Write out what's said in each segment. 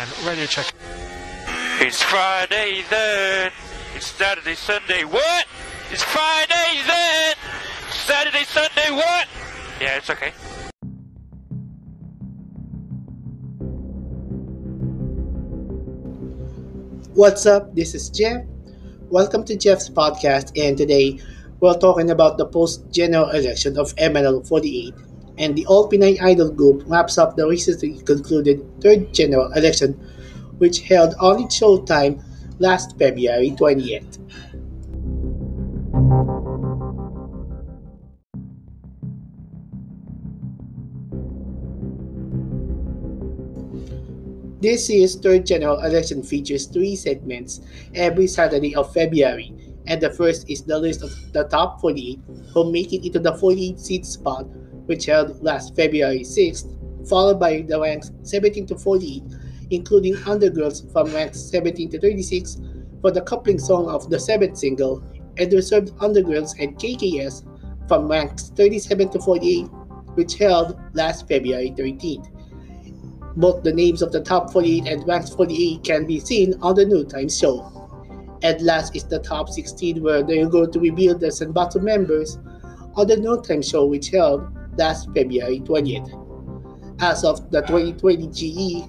And radio check. It's Friday then. It's Saturday, Sunday. What? It's Friday then. Saturday, Sunday. What? Yeah, it's okay. What's up? This is Jeff. Welcome to Jeff's podcast, and today we're talking about the post-general election of MNL 48, and the all-Pinay idol group wraps up the recently concluded third general election, which held on its showtime last February 20th. This year's third general election features three segments every Saturday of February, and the first is the list of the top 48 who make it into the 48-seat spot, which held last February 6th, followed by the ranks 17 to 48, including Undergirls from ranks 17 to 36 for the coupling song of the seventh single, and reserved Undergirls and KKS from ranks 37 to 48, which held last February 13th. Both the names of the top 48 and ranks 48 can be seen on the noontime show. And last is the top 16, where they are going to reveal the Senbatsu members on the noontime show, which held last February 20th. As of the 2020 GE,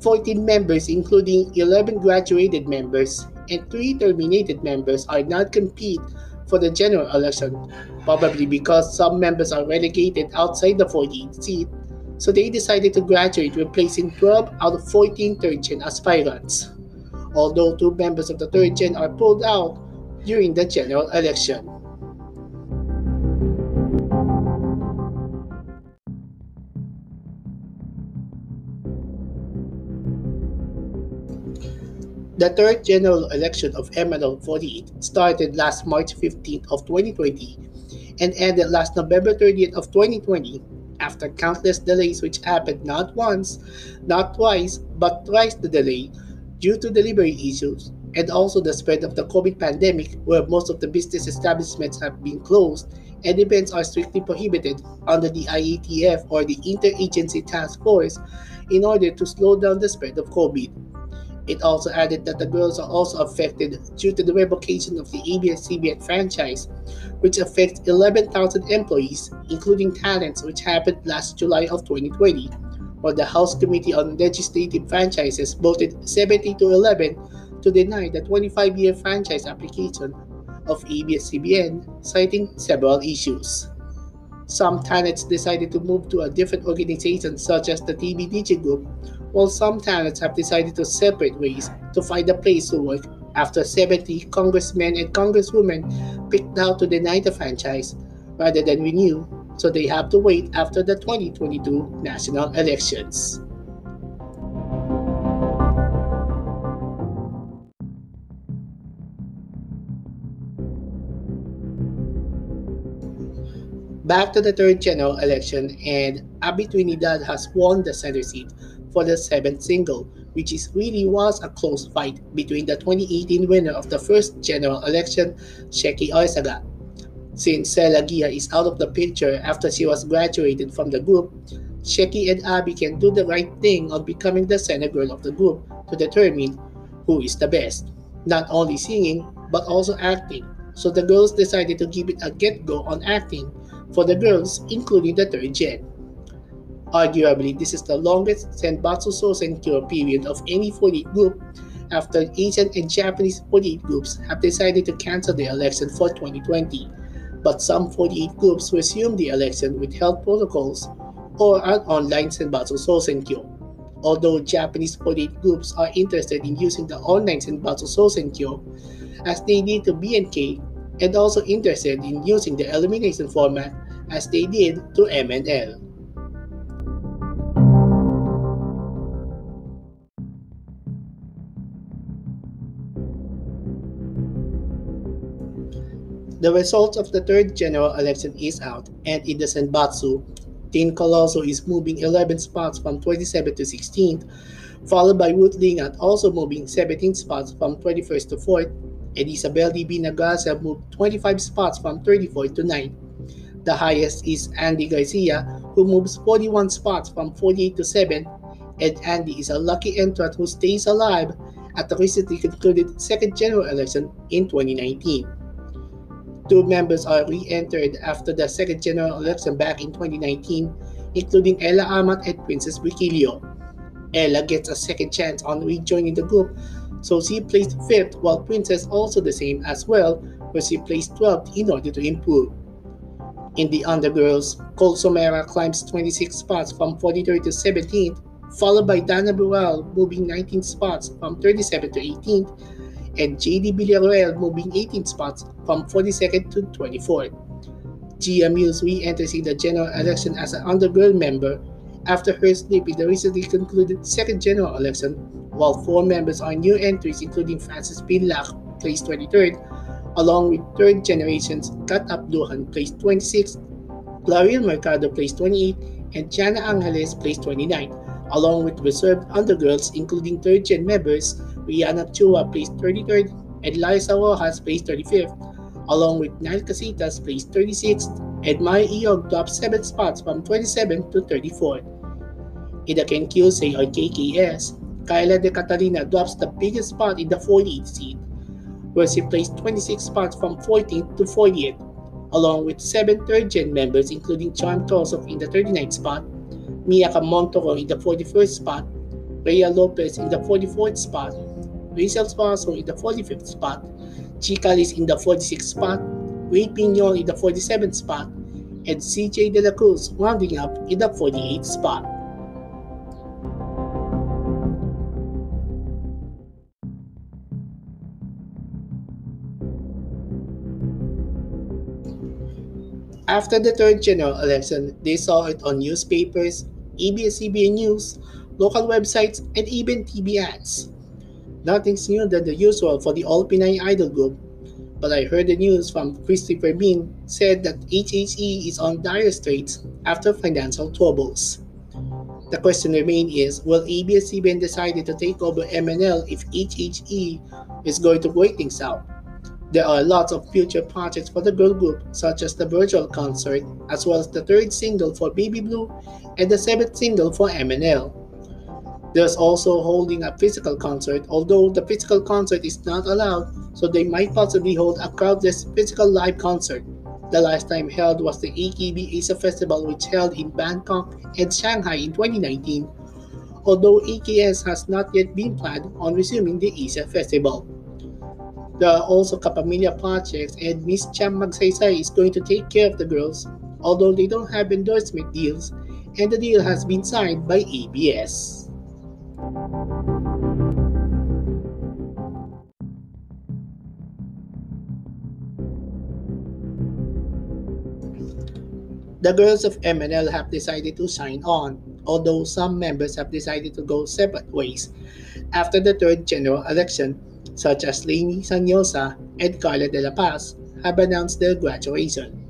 14 members, including 11 graduated members and 3 terminated members, are not compete for the general election, probably because some members are relegated outside the 48 seat, so they decided to graduate, replacing 12 out of 14 third gen aspirants, although 2 members of the third gen are pulled out during the general election. The third general election of MNL 48 started last March 15th of 2020 and ended last November 30th of 2020 after countless delays, which happened not once, not twice, but thrice the delay due to delivery issues, and also the spread of the COVID pandemic, where most of the business establishments have been closed and events are strictly prohibited under the IATF, or the Interagency Task Force, in order to slow down the spread of COVID. It also added that the girls are also affected due to the revocation of the ABS-CBN franchise, which affects 11,000 employees, including talents, which happened last July of 2020, while the House Committee on Legislative Franchises voted 70 to 11 to deny the 25-year franchise application of ABS-CBN, citing several issues. Some talents decided to move to a different organization, such as the TBDG Group, while some talents have decided to separate ways to find a place to work after 70 congressmen and congresswomen picked out to deny the franchise rather than renew, so they have to wait after the 2022 national elections. Back to the third general election, and Abby Trinidad has won the center seat for the seventh single, which really was a close fight between the 2018 winner of the first general election, Sheki Arzaga. Since Sela Gia is out of the picture after she was graduated from the group, Sheki and Abby can do the right thing on becoming the center girl of the group to determine who is the best, not only singing but also acting. So the girls decided to give it a get-go on acting for the girls, including the third gen. Arguably, this is the longest Senbatsu Sosenkyo period of any 48 group, after Asian and Japanese 48 groups have decided to cancel the election for 2020. But some 48 groups resumed the election with health protocols or an online Senbatsu Sosenkyo. Although Japanese 48 groups are interested in using the online Senbatsu Sosenkyo, as they did to BNK, and also interested in using the elimination format as they did to MNL. The results of the third general election is out, and in the Senbatsu, Tin Colosso is moving 11 spots from 27th to 16th, followed by Ruth Lingat also moving 17 spots from 21st to 4th, and Isabel D. Binagracia moved 25 spots from 34th to 9th. The highest is Andy Garcia, who moves 41 spots from 48 to 7, and Andy is a lucky entrant who stays alive at the recently concluded second general election in 2019. Two members are re-entered after the second general election back in 2019, including Ella Amat and Princess Briquillo. Ella gets a second chance on rejoining the group, so she placed 5th, while Princess also the same as well, where she placed 12th in order to improve. In the Undergirls, Cole Somera climbs 26 spots from 43rd to 17th, followed by Dana Burrell moving 19 spots from 37th to 18th, and JD Villarreal moving 18 spots from 42nd to 24th. Gia Mills re-enters in the general election as an Undergirl member after her slip in the recently concluded second general election, while 4 members are new entries including Francis Pinlac, placed 23rd, along with third generations Kat Abduhan, placed 26th, Claril Mercado, placed 28th, and Jana Angeles, placed 29th, along with reserved Undergirls including third-gen members Rihanna Chua, placed 33rd, and Liza Rojas, placed 35th, along with Nile Casitas, placed 36th, and Maya Iog dropped 7 spots from 27th to 34th. In the Kenkyusei or KKS, Kyla De Catalina drops the biggest spot in the 48th seat, where she placed 26 spots from 14th to 40th, along with 7 third-gen members including Charm Tosok in the 39th spot, Miyaka Montoro in the 41st spot, Rhea Lopez in the 44th spot, Rachel Swaso in the 45th spot, Chica Liz in the 46th spot, Wade Pignon in the 47th spot, and CJ De La Cruz rounding up in the 48th spot. After the third general election, they saw it on newspapers, ABS-CBN News, local websites, and even TV ads. Nothing's new than the usual for the all-Pinay idol group, but I heard the news from Christopher Bean said that HHE is on dire straits after financial troubles. The question remains is, will ABS-CBN decide to take over MNL if HHE is going to work things out? There are lots of future projects for the girl group, such as the virtual concert, as well as the 3rd single for Baby Blue and the 7th single for MNL. There's also holding a physical concert, although the physical concert is not allowed, so they might possibly hold a crowdless physical live concert. The last time held was the AKB Asia Festival, which held in Bangkok and Shanghai in 2019, although AKS has not yet been planned on resuming the Asia Festival. There are also Kapamilya projects, and Miss Cham Magsaysay is going to take care of the girls, although they don't have endorsement deals, and the deal has been signed by ABS. The girls of MNL have decided to sign on, although some members have decided to go separate ways after the third general election, such as Lainey Sanyosa and Carla De La Paz, have announced their graduation.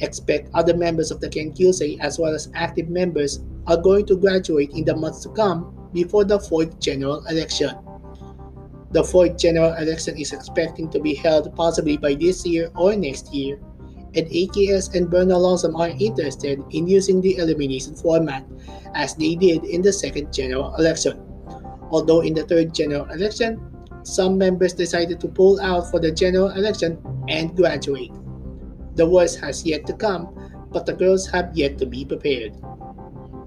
Expect other members of the Kenkyusei as well as active members are going to graduate in the months to come before the 4th general election. The 4th general election is expecting to be held possibly by this year or next year, and AKS and Bernal Lawson are interested in using the elimination format as they did in the 2nd general election. Although in the 3rd general election, some members decided to pull out for the general election and graduate. The worst has yet to come, but the girls have yet to be prepared.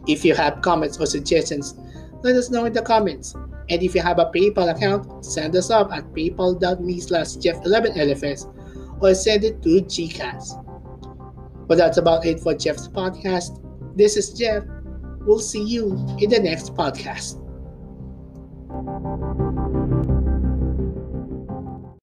If you have comments or suggestions, let us know in the comments. And if you have a PayPal account, send us up at paypal.me/Jeff11LFS or send it to GCash. But that's about it for Jeff's podcast. This is Jeff. We'll see you in the next podcast.